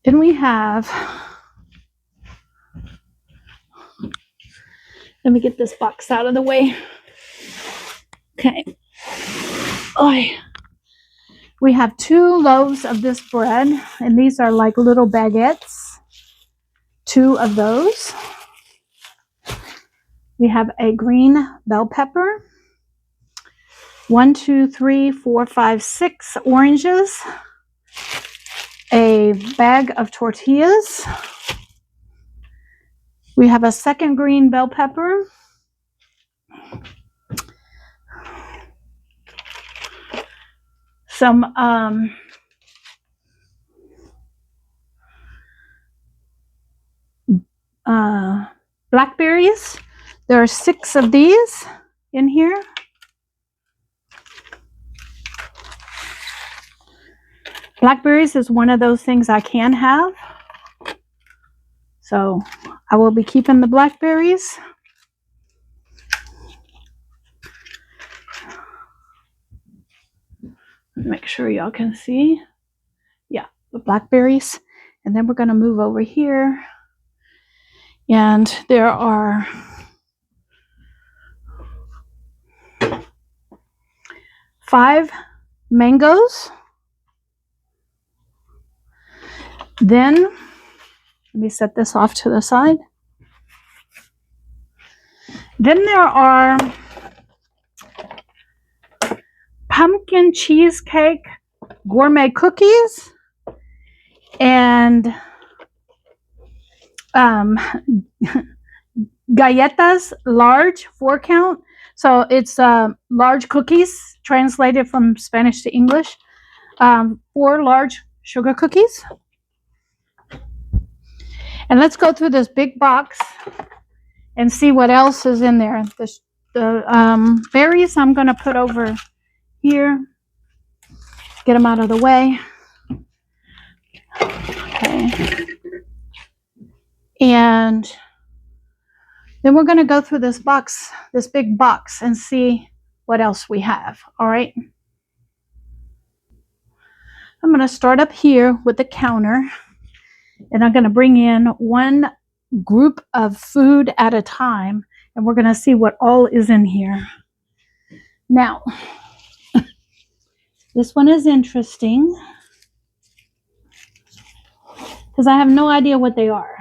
Then we have, let me get this box out of the way. Okay. Oh, we have 2 loaves of this bread, and these are like little baguettes. 2 of those. We have a green bell pepper. 1, 2, 3, 4, 5, 6 oranges. A bag of tortillas. We have a second green bell pepper. Some blackberries. There are 6 of these in here. Blackberries is one of those things I can have. So I will be keeping the blackberries. Make sure y'all can see. Yeah, the blackberries. And then we're going to move over here. And there are 5 mangoes. Then, let me set this off to the side. Then there are pumpkin cheesecake gourmet cookies and galletas large 4 count. So it's large cookies translated from Spanish to English. 4 large sugar cookies. And let's go through this big box and see what else is in there. The berries I'm going to put over here. Get them out of the way. Okay. And then we're going to go through this box, this big box, and see what else we have. All right. I'm going to start up here with the counter, and I'm going to bring in one group of food at a time, and we're going to see what all is in here. Now, this one is interesting because I have no idea what they are.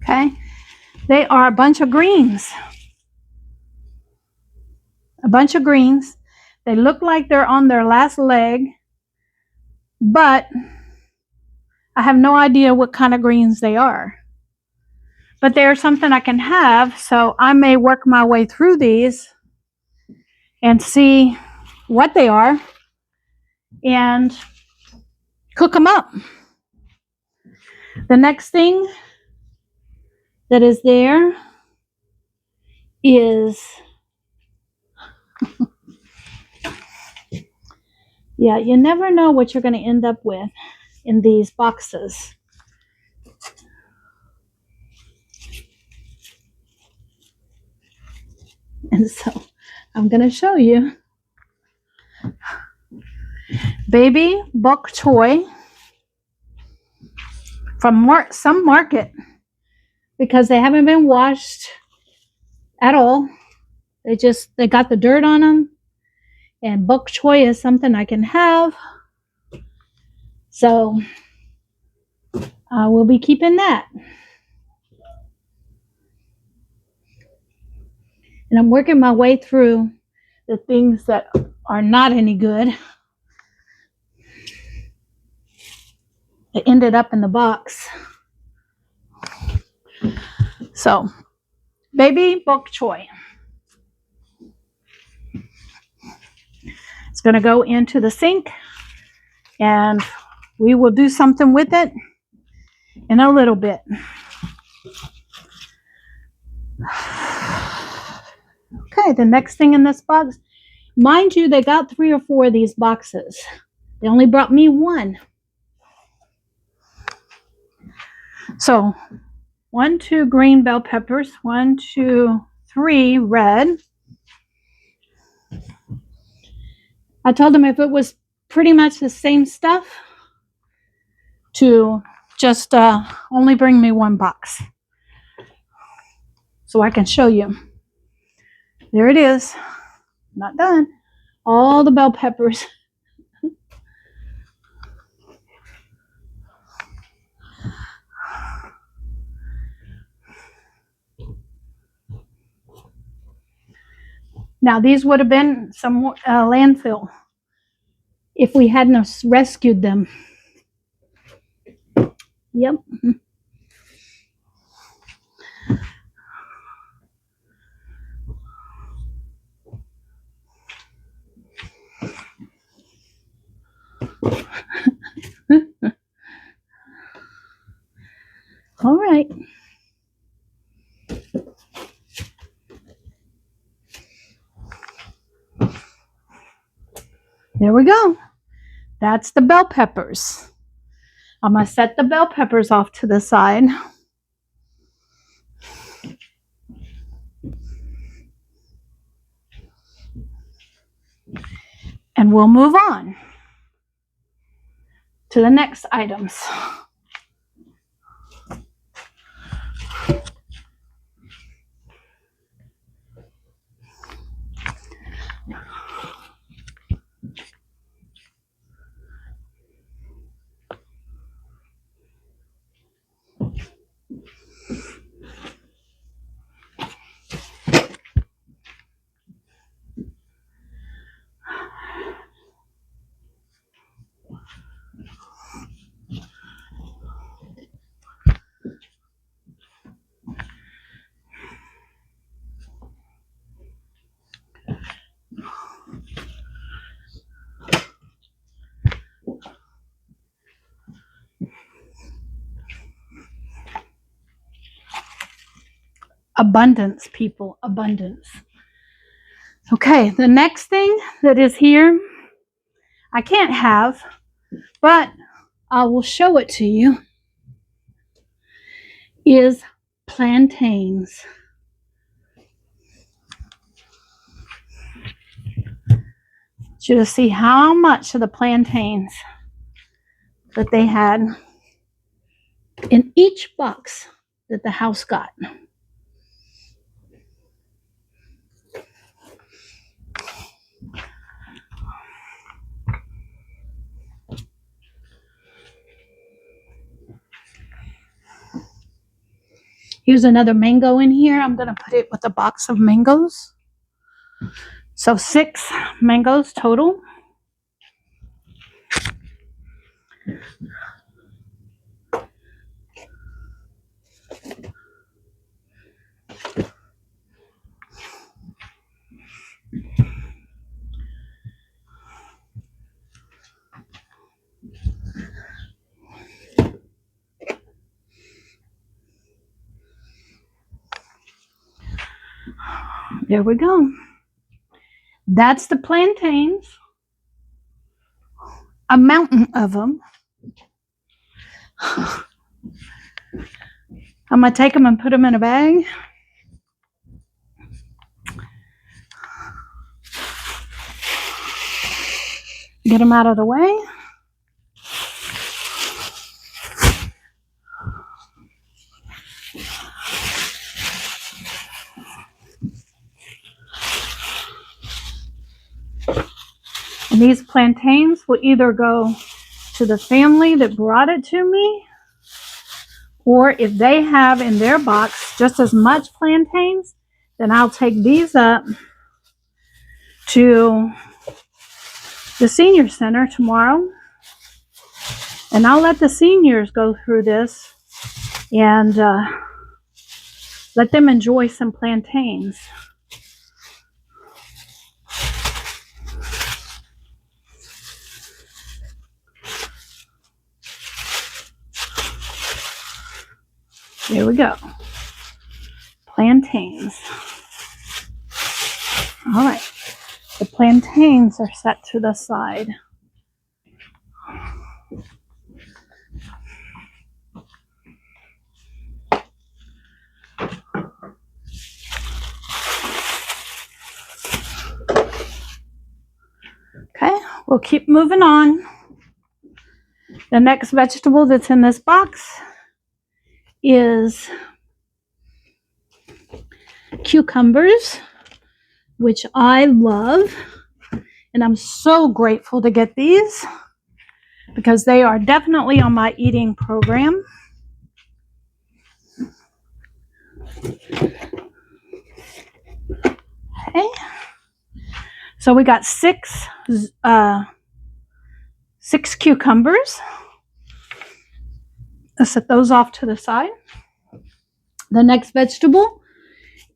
Okay, they are a bunch of greens. A bunch of greens. They look like they're on their last leg, but I have no idea what kind of greens they are. But they're something I can have, so I may work my way through these and see what they are and cook them up. The next thing that is there is yeah, you never know what you're going to end up with in these boxes. And so I'm going to show you. Baby bok choy from some market, because they haven't been washed at all. They got the dirt on them. And bok choy is something I can have. So I will be keeping that. And I'm working my way through the things that are not any good. It ended up in the box. So, baby bok choy. It's going to go into the sink, and we will do something with it in a little bit. Okay, the next thing in this box, mind you, they got 3 or 4 of these boxes. They only brought me 1. So 1, 2 green bell peppers, 1, 2, 3 red, I told them if it was pretty much the same stuff, to just only bring me one box so I can show you. There it is. Not done. All the bell peppers. Now these would have been some landfill if we hadn't rescued them. Yep. All right. There we go. That's the bell peppers. I'm going to set the bell peppers off to the side. And we'll move on to the next items. Abundance, people, abundance. Okay, the next thing that is here, I can't have, but I will show it to you, is plantains. I want you to see how much of the plantains that they had in each box that the house got. Here's another mango in here. I'm going to put it with a box of mangoes. So 6 mangoes total. There we go. That's the plantains. A mountain of them. I'm going to take them and put them in a bag. Get them out of the way. And these plantains will either go to the family that brought it to me, or if they have in their box just as much plantains, then I'll take these up to the senior center tomorrow, and I'll let the seniors go through this and let them enjoy some plantains. There we go. Plantains. All right. The plantains are set to the side. Okay. We'll keep moving on. The next vegetable that's in this box is cucumbers, which I love. And I'm so grateful to get these because they are definitely on my eating program. Okay. So we got six cucumbers. Let's set those off to the side. The next vegetable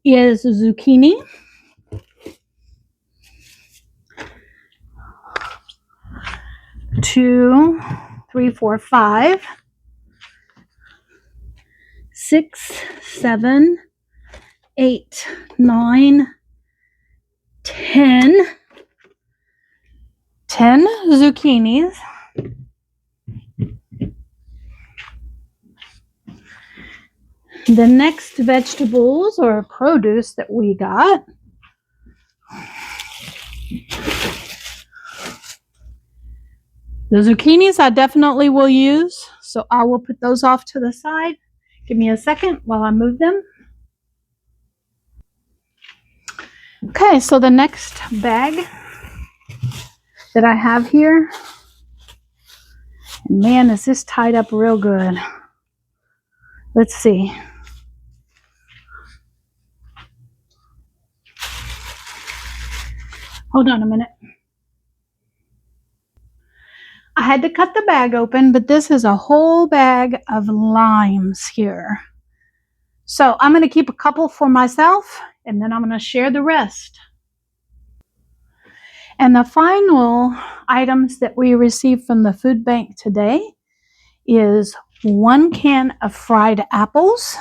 is zucchini. Two, three, four, 5, 6, 7, 8, 9, 10. 10 zucchinis. The next vegetables or produce that we got the zucchinis I definitely will use, so I will put those off to the side. Give me a second while I move them. Okay, so the next bag that I have here, and man, is this tied up real good. Let's see. Hold on a minute. I had to cut the bag open, but this is a whole bag of limes here. So I'm going to keep a couple for myself, and then I'm going to share the rest. And the final items that we received from the food bank today is 1 can of fried apples,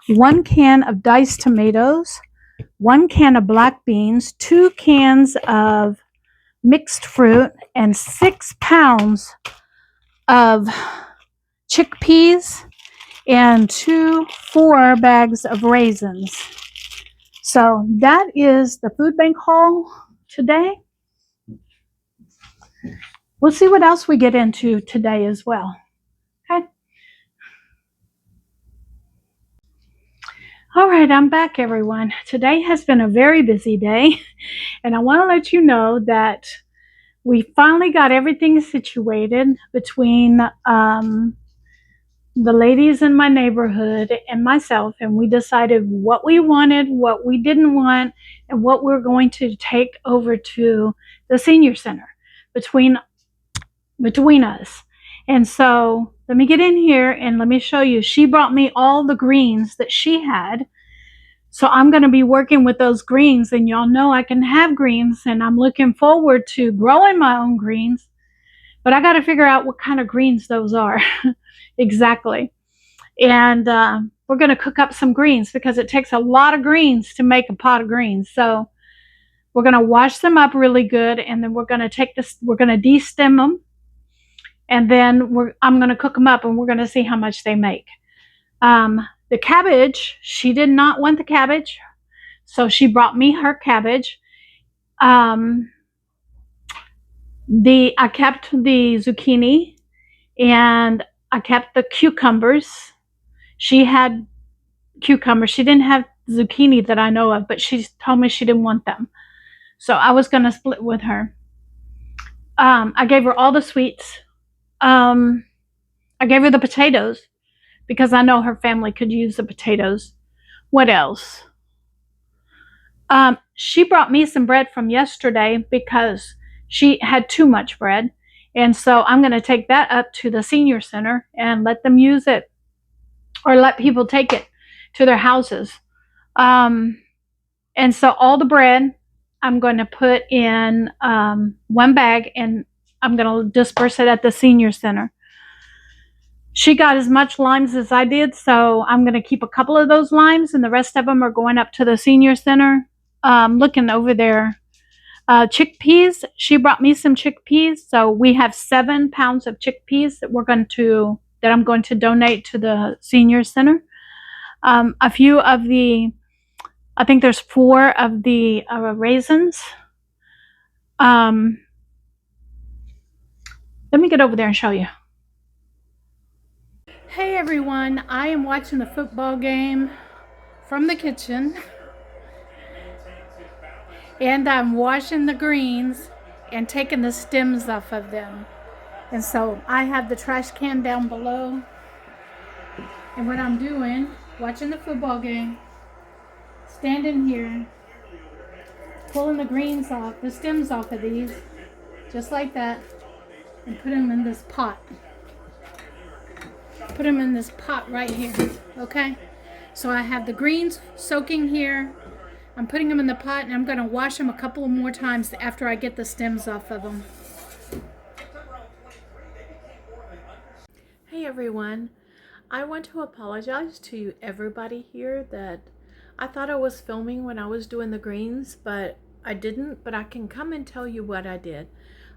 1 can of diced tomatoes, 1 can of black beans, 2 cans of mixed fruit, and 6 pounds of chickpeas, and 4 bags of raisins. So that is the food bank haul today. We'll see what else we get into today as well. Okay. All right, I'm back, everyone. Today has been a very busy day, and I want to let you know that we finally got everything situated between the ladies in my neighborhood and myself, and we decided what we wanted, what we didn't want, and what we're going to take over to the senior center between us. And so let me get in here and let me show you. She brought me all the greens that she had. So I'm going to be working with those greens, and y'all know I can have greens, and I'm looking forward to growing my own greens, but I got to figure out what kind of greens those are exactly. And we're going to cook up some greens because it takes a lot of greens to make a pot of greens. So we're going to wash them up really good, and then we're going to take this, we're going to de-stem them, and then I'm going to cook them up, and we're going to see how much they make. The cabbage, she did not want the cabbage, so she brought me her cabbage. I kept the zucchini, and I kept the cucumbers. She had cucumbers. She didn't have zucchini that I know of, but she told me she didn't want them. So I was going to split with her. I gave her all the sweets. I gave her the potatoes because I know her family could use the potatoes. What else? She brought me some bread from yesterday because she had too much bread. And so I'm going to take that up to the senior center and let them use it, or let people take it to their houses. And so all the bread I'm going to put in one bag, and I'm going to disperse it at the senior center. She got as much limes as I did, so I'm going to keep a couple of those limes, and the rest of them are going up to the senior center. Looking over there. Chickpeas, she brought me some chickpeas, so we have 7 pounds of chickpeas that I'm going to donate to the senior center. A few of the, I think there's 4 of the raisins. Let me get over there and show you. Hey everyone, I am watching the football game from the kitchen, and I'm washing the greens and taking the stems off of them. And so I have the trash can down below, and what I'm doing, watching the football game, standing here, pulling the greens off, the stems off of these, just like that, and put them in this pot. Put them in this pot right here, okay? So I have the greens soaking here. I'm putting them in the pot, and I'm going to wash them a couple more times after I get the stems off of them. Hey everyone, I want to apologize to everybody here that I thought I was filming when I was doing the greens, but I didn't. But I can come and tell you what I did.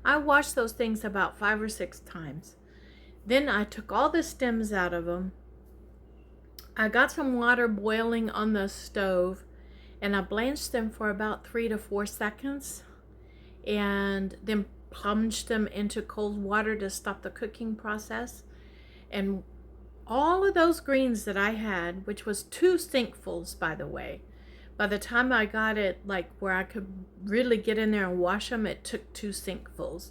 I washed those things about 5 or 6 times. Then I took all the stems out of them. I got some water boiling on the stove, and I blanched them for about 3 to 4 seconds, and then plunged them into cold water to stop the cooking process. And all of those greens that I had, which was 2 sinkfuls, by the way, by the time I got it like where I could really get in there and wash them, it took 2 sinkfuls.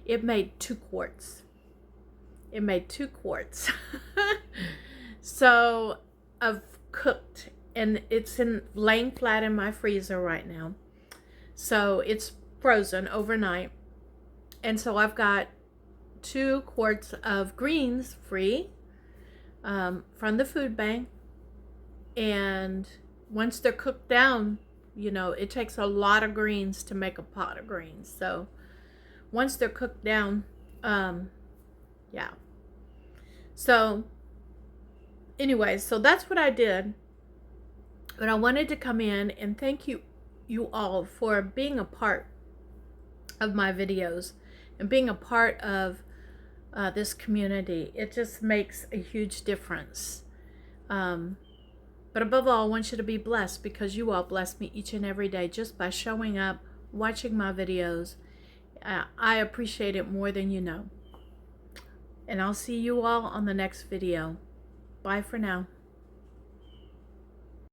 It made 2 quarts. It made 2 quarts. So I've cooked, and it's laying flat in my freezer right now. So it's frozen overnight. And so I've got 2 quarts of greens free from the food bank. And once they're cooked down, you know, it takes a lot of greens to make a pot of greens. So once they're cooked down, yeah. So anyway, so that's what I did. But I wanted to come in and thank you all for being a part of my videos and being a part of this community. It just makes a huge difference. But above all, I want you to be blessed, because you all bless me each and every day just by showing up, watching my videos. I appreciate it more than you know. And I'll see you all on the next video. Bye for now.